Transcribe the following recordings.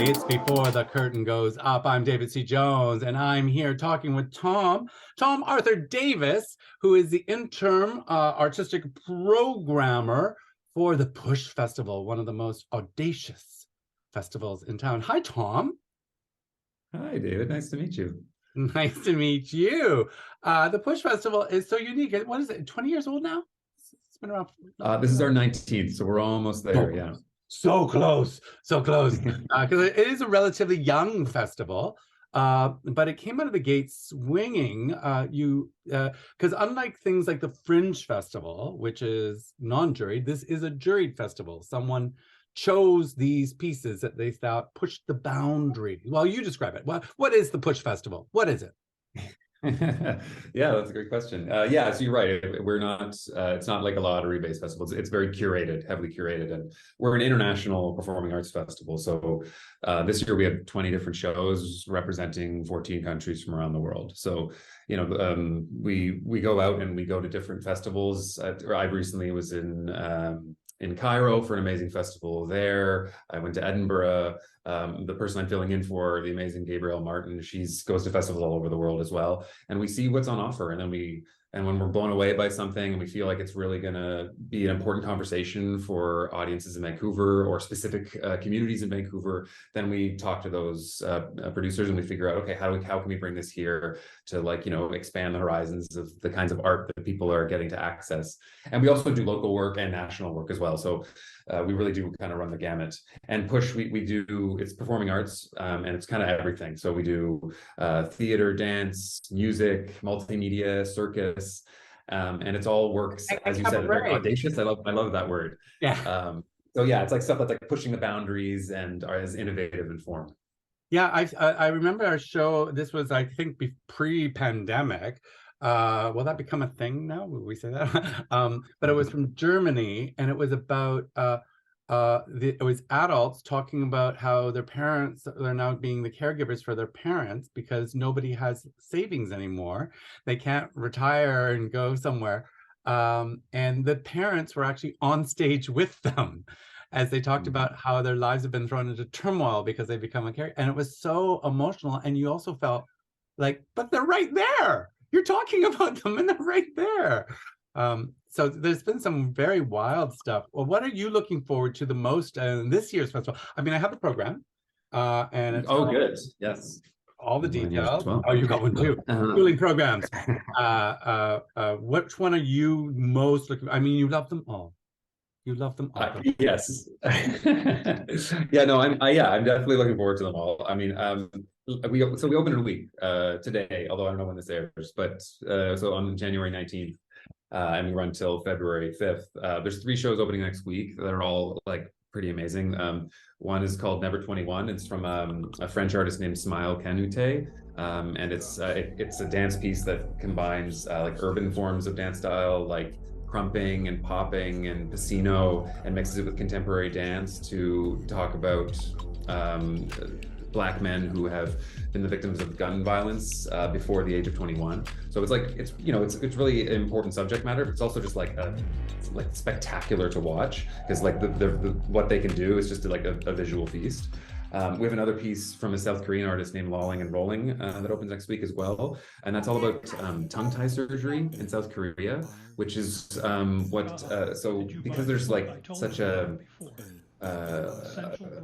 It's Before the Curtain Goes Up. I'm David C. Jones, and I'm here talking with Tom Arthur Davis, who is the interim artistic programmer for the Push Festival, one of the most audacious festivals in town. Hi, Tom. Hi, David. Nice to meet you. Nice to meet you. The Push Festival is so unique. What is it, 20 years old now? It's been around. This is our 19th, so we're almost there, yeah. So close, because it is a relatively young festival, but it came out of the gate swinging. Because unlike things like the Fringe Festival, which is non-juried, this is a juried festival. Someone chose these pieces that they thought pushed the boundary. Well, you describe it. What is the Push Festival? What is it? Yeah, that's a great question. Yeah, so you're right. We're not, it's not like a lottery-based festival. It's very curated, heavily curated. And we're an international performing arts festival. So this year we have 20 different shows representing 14 countries from around the world. So, you know, we go out and we go to different festivals. I recently was in Cairo for an amazing festival there. I went to Edinburgh. The person I'm filling in for, the amazing Gabrielle Martin, she goes to festivals all over the world as well. And we see what's on offer. And then when we're blown away by something and we feel like it's really going to be an important conversation for audiences in Vancouver or specific communities in Vancouver, then we talk to those producers and we figure out, okay, how can we bring this here to, like, you know, expand the horizons of the kinds of art that people are getting to access. And we also do local work and national work as well. So we really do kind of run the gamut. And Push, we do, it's performing arts, and it's kind of everything. So we do theater, dance, music, multimedia, circus, and it's all works, as you said, very audacious. I love that word. Yeah. So yeah, it's like stuff that's like pushing the boundaries and are as innovative in form. Yeah, I remember our show. This was, I think, pre-pandemic. Will that become a thing now? Will we say that? But it was from Germany, and it was about it was adults talking about how their parents, they're now being the caregivers for their parents because nobody has savings anymore. They can't retire and go somewhere. And the parents were actually on stage with them as they talked about how their lives have been thrown into turmoil because they become a caregiver. And it was so emotional. And you also felt like, but they're right there. You're talking about them and they're right there. So there's been some very wild stuff. Well, what are you looking forward to the most in this year's festival? I mean, I have the program, and it's good. Yes. All the details. Well. Oh, you got one too. Schooling programs. Which one are you most looking? I mean, you love them all. You love them all. Yes. Yeah, no, I'm definitely looking forward to them all. I mean, we open in a week today, although I don't know when this airs, but so on January 19th, and we run till February 5th. There's 3 shows opening next week that are all like pretty amazing. One is called Never 21. It's from a French artist named Smile Canute, and it's a dance piece that combines like urban forms of dance style, like crumping and popping and piscino, and mixes it with contemporary dance to talk about Black men who have been the victims of gun violence before the age of 21. So it's like, it's really important subject matter, but it's also just like spectacular to watch, because like the what they can do is just like a visual feast. We have another piece from a South Korean artist named Lolling and Rolling that opens next week as well. And that's all about tongue tie surgery in South Korea, which is so because there's like such a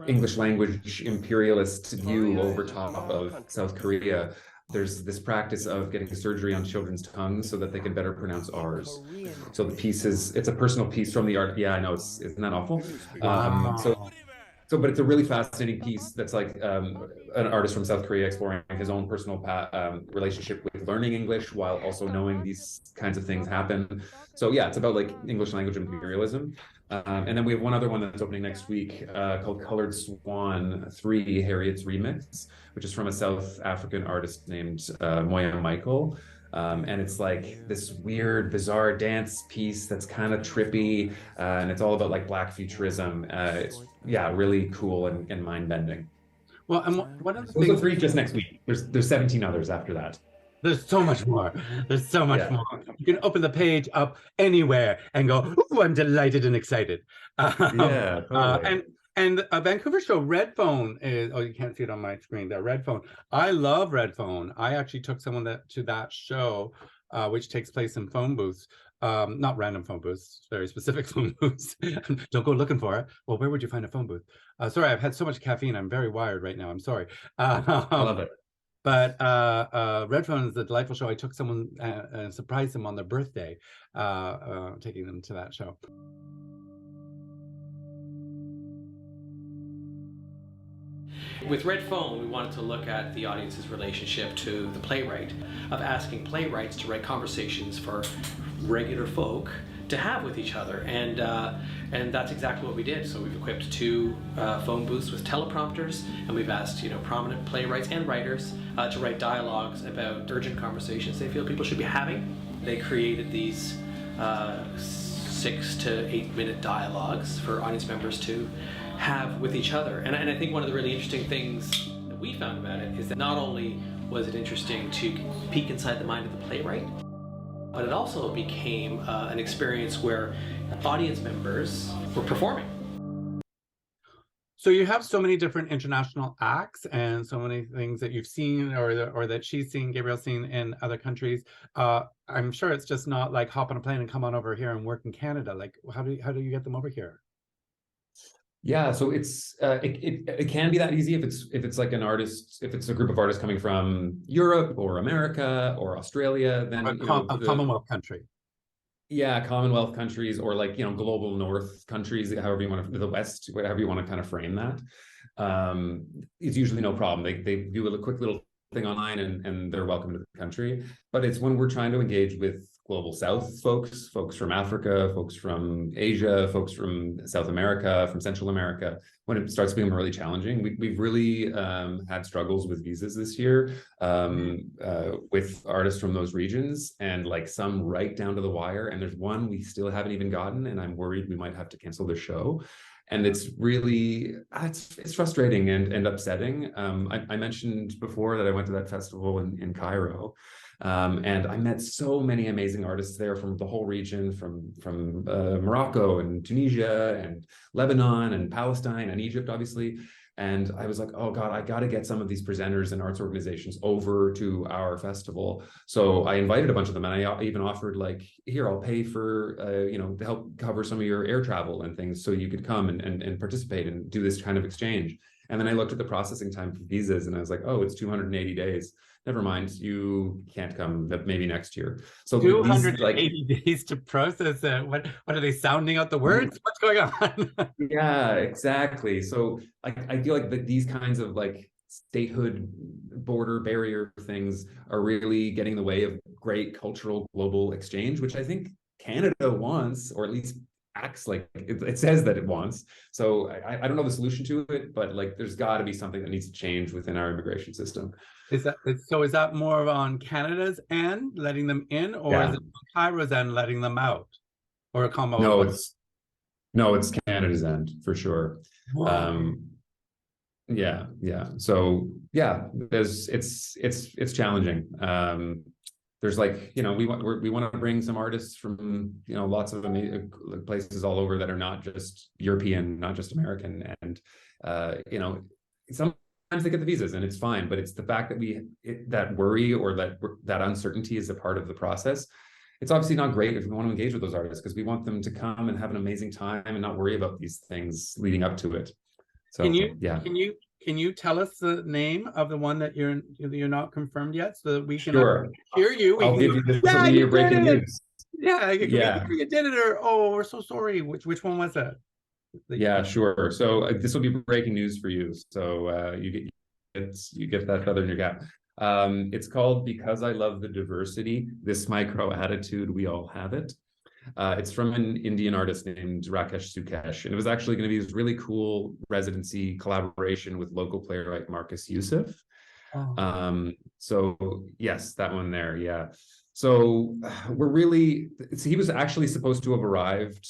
English language imperialist view over top of South Korea, there's this practice of getting surgery on children's tongues so that they can better pronounce R's. So the piece it's a personal piece from the art. Yeah, I know, isn't that awful? But it's a really fascinating piece that's like an artist from South Korea exploring his own personal relationship with learning English while also knowing these kinds of things happen. So yeah, it's about like English language imperialism. And then we have one other one that's opening next week called Colored Swan 3, Harriet's Remix, which is from a South African artist named Moya Michael. And it's like this weird, bizarre dance piece that's kind of trippy, and it's all about like Black futurism. It's really cool and mind-bending. Well, and one of the those are 3 just next week. There's 17 others after that. There's so much more. There's so much more. You can open the page up anywhere and go, "Ooh, I'm delighted and excited." Totally. And a Vancouver show, Red Phone is, oh, you can't see it on my screen there, Red Phone. I love Red Phone. I actually took someone to that show, which takes place in phone booths. Not random phone booths, very specific phone booths. Don't go looking for it. Well, where would you find a phone booth? Sorry, I've had so much caffeine. I'm very wired right now. I'm sorry. I love it. But Red Phone is a delightful show. I took someone and surprised them on their birthday, taking them to that show. With Red Phone, we wanted to look at the audience's relationship to the playwright, of asking playwrights to write conversations for regular folk to have with each other, and that's exactly what we did. So we've equipped 2 phone booths with teleprompters, and we've asked prominent playwrights and writers to write dialogues about urgent conversations they feel people should be having. They created these 6 to 8 minute dialogues for audience members to have with each other. And I think one of the really interesting things that we found about it is that not only was it interesting to peek inside the mind of the playwright, but it also became an experience where audience members were performing. So you have so many different international acts and so many things that you've seen or that she's seen, Gabriel's seen in other countries. I'm sure it's just not like hop on a plane and come on over here and work in Canada. Like how do you get them over here? Yeah, so it's it can be that easy if it's like an artist, if it's a group of artists coming from Europe or America or Australia, then a Commonwealth country. Yeah, Commonwealth countries, or like global North countries, however you want to, the West, whatever you want to kind of frame that. It's usually no problem. They do a quick little thing online and they're welcome to the country. But it's when we're trying to engage with global South folks from Africa, folks from Asia, folks from South America, from Central America, when it starts becoming really challenging. We've really had struggles with visas this year with artists from those regions, and like some right down to the wire. And there's one we still haven't even gotten, and I'm worried we might have to cancel the show. And it's really, it's frustrating and upsetting. I mentioned before that I went to that festival in Cairo. And I met so many amazing artists there from the whole region, from Morocco and Tunisia and Lebanon and Palestine and Egypt, obviously. And I was like, oh God, I got to get some of these presenters and arts organizations over to our festival. So I invited a bunch of them, and I even offered like, here, I'll pay for, to help cover some of your air travel and things, so you could come and participate and do this kind of exchange. And then I looked at the processing time for visas, and I was like, oh, it's 280 days. Never mind, you can't come, maybe next year. So 280 days to process it. What are they sounding out the words? What's going on? Yeah, exactly. So I feel like these kinds of like statehood border barrier things are really getting in the way of great cultural global exchange, which I think Canada wants, or at least acts like it says that it wants. So I don't know the solution to it, but like there's got to be something that needs to change within our immigration system. Is that more on Canada's end, letting them in, or is it on Cairo's end, letting them out? Or a combo? No, it's Canada's end for sure. Yeah. So yeah, it's challenging. There's like, we want to bring some artists from lots of places all over that are not just European, not just American, and sometimes they get the visas and it's fine, but it's the fact that that worry or that uncertainty is a part of the process. It's obviously not great if we want to engage with those artists, because we want them to come and have an amazing time and not worry about these things leading up to it. So Can you tell us the name of the one that you're not confirmed yet, so that we can hear you? I'll give you your breaking news. Yeah, you did it, or oh, we're so sorry. Which one was it? Yeah, sure. So this will be breaking news for you. So you get that feather in your cap. It's called "Because I Love the Diversity, This Micro Attitude, We All Have It." It's from an Indian artist named Rakesh Sukesh, and it was actually going to be this really cool residency collaboration with local playwright Marcus Youssef. So yes, that one there. Yeah. So he was actually supposed to have arrived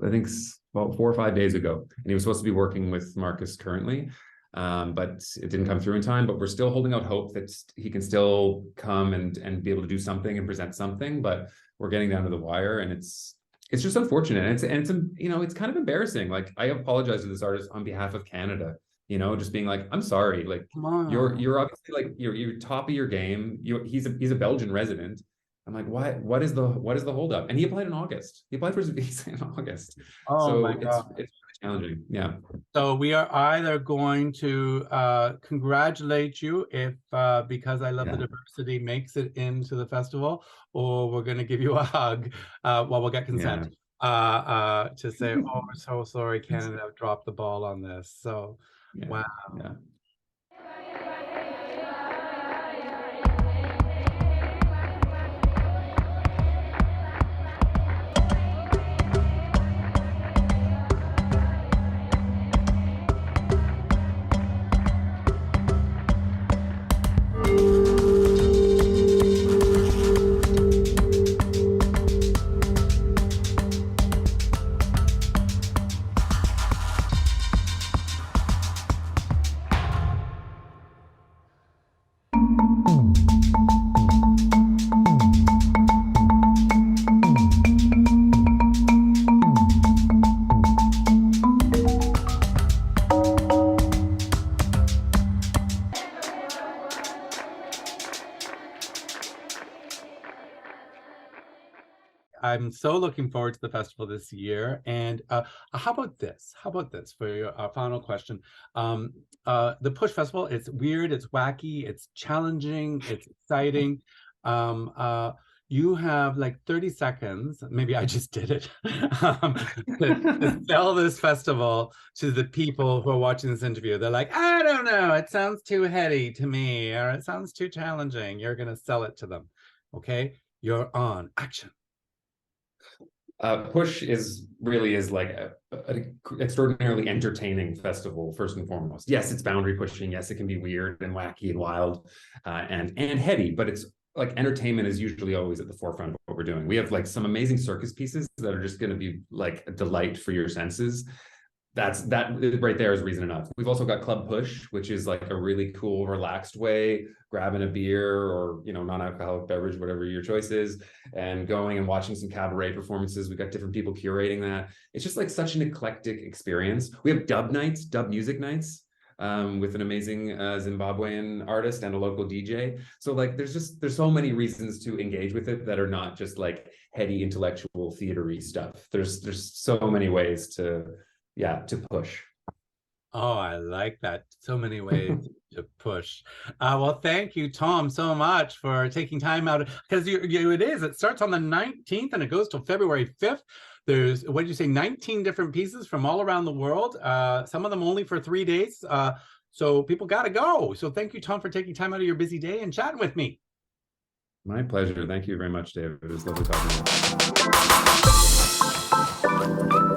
I think about 4 or 5 days ago, and he was supposed to be working with Marcus currently. but it didn't come through in time. But we're still holding out hope that he can still come and be able to do something and present something. But we're getting down to the wire, and it's just unfortunate. And it's you know, it's kind of embarrassing. Like, I apologize to this artist on behalf of Canada. You know, just being like, I'm sorry. Like, you're obviously like you're top of your game. He's a Belgian resident. I'm like, what is the holdup? And he applied in August. He applied for his visa in August. Oh so my God. it's really challenging. Yeah. So we are either going to congratulate you if Because I Love the Diversity makes it into the festival, or we're going to give you a hug. Well, we'll get consent to say, oh, we're so sorry, Canada dropped the ball on this. So, wow. Yeah. I'm so looking forward to the festival this year. And how about this? How about this for your final question? The Push Festival, it's weird, it's wacky, it's challenging, it's exciting. You have like 30 seconds, maybe I just did it, to sell this festival to the people who are watching this interview. They're like, I don't know, it sounds too heady to me, or it sounds too challenging. You're going to sell it to them. Okay, you're on. Action. Push is like an extraordinarily entertaining festival, first and foremost. Yes, it's boundary pushing. Yes, it can be weird and wacky and wild and heady, but it's like entertainment is usually always at the forefront of what we're doing. We have like some amazing circus pieces that are just going to be like a delight for your senses. That right there is reason enough. We've also got Club Push, which is like a really cool, relaxed way, grabbing a beer or, you know, non-alcoholic beverage, whatever your choice is, and going and watching some cabaret performances. We've got different people curating that. It's just like such an eclectic experience. We have dub music nights, with an amazing Zimbabwean artist and a local DJ. So like, there's so many reasons to engage with it that are not just like heady intellectual theater-y stuff. There's so many ways to push. Oh, I like that. So many ways to push. Well, thank you, Tom, so much for taking time out, because it starts on the 19th and it goes till February 5th. There's, what did you say, 19 different pieces from all around the world, some of them only for 3 days. So people got to go. So thank you, Tom, for taking time out of your busy day and chatting with me. My pleasure. Thank you very much, David. It was lovely talking to you.